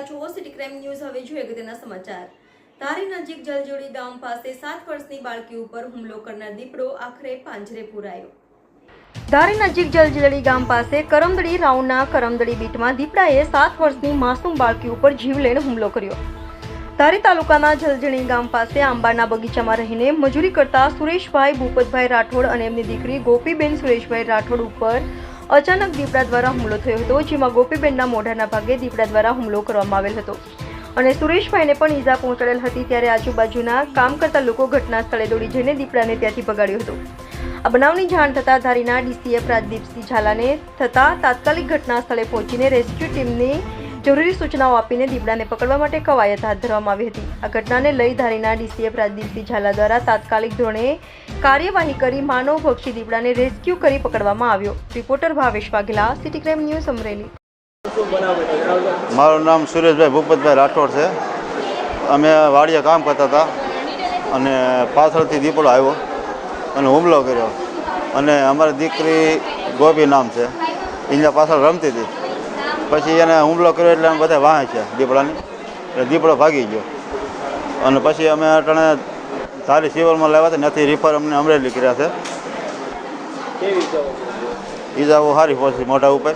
છો city crime news. હવે જોઈએ અગત્યના સમાચાર। ધારી નજીક જલજોડી ગામ પાસે 7 વર્ષની બાળકી ઉપર હુમલો કરનાર દીપડો આખરે પાંજરે પુરાયો। ધારી નજીક જલજોડી ગામ પાસે કરમદડી રાઉન્ડના કરમદડી બીટમાં દીપડાએ 7 વર્ષની માસૂમ બાળકી ઉપર જીવલેણ હુમલો કર્યો। ધારી તાલુકાના જલજણી ગામ પાસે આંબાના બગીચામાં રહીને મજૂરી કરતા સુરેશભાઈ ભૂપતભાઈ રાઠોડ અને એમની દીકરી ગોપીબેન સુરેશભાઈ રાઠોડ ઉપર અચાનક દીપડા દ્વારા હુમલો થયો હતો, જેમાં ગોપીબેનના મોઢાના ભાગે દીપડા દ્વારા હુમલો કરવામાં આવેલ હતો અને સુરેશભાઈને પણ ઈજા પહોંચાડેલ હતી। ત્યારે આજુબાજુના કામ કરતા લોકો ઘટના સ્થળે દોડી જઈને દીપડાને ત્યાંથી ભગાડ્યો હતો। આ બનાવની જાણ થતાં ધારીના ડીસીએફ રાજદીપસિંહ ઝાલાને થતાં તાત્કાલિક ઘટના સ્થળે પહોંચીને રેસ્ક્યુ ટીમને જરૂરી સૂચનાઓ આપીને દીપડાને પકડવા માટે કવાયત હાથ ધરવામાં આવી હતી। આ ઘટનાને લઈ ધારીના ડીસીએફ રાજદીપસિંહ ઝાલા દ્વારા તાત્કાલિક ધોરણે કાર્યવાહી કરી માનવભક્ષી દીપડાને રેસ્ક્યુ કરી પકડવામાં આવ્યો। Reporter Bhavesh Vaghela, city crime news, Amreli. મારું નામ સુરેશભાઈ ભૂપતભાઈ રાઠોડ છે। અમે વાડીએ કામ કરતા હતા અને પાછળથી દીપડો આવ્યો અને હુમલો કર્યો અને અમારી દીકરી ગોપી નામ છે, એના પાછળ રમતી હતી। પછી એને હુમલો કર્યો એટલે અમે બધા વાહે છે દીપડાની, એટલે દીપડો ભાગી ગયો અને પછી અમે અટાણે ધારી સિવિલમાં લાવ્યા હતા, ત્યાંથી રિફર અમને અમરેલી કર્યા છે। ઈજાઓ સારી પહોંચી મોઢા ઉપર।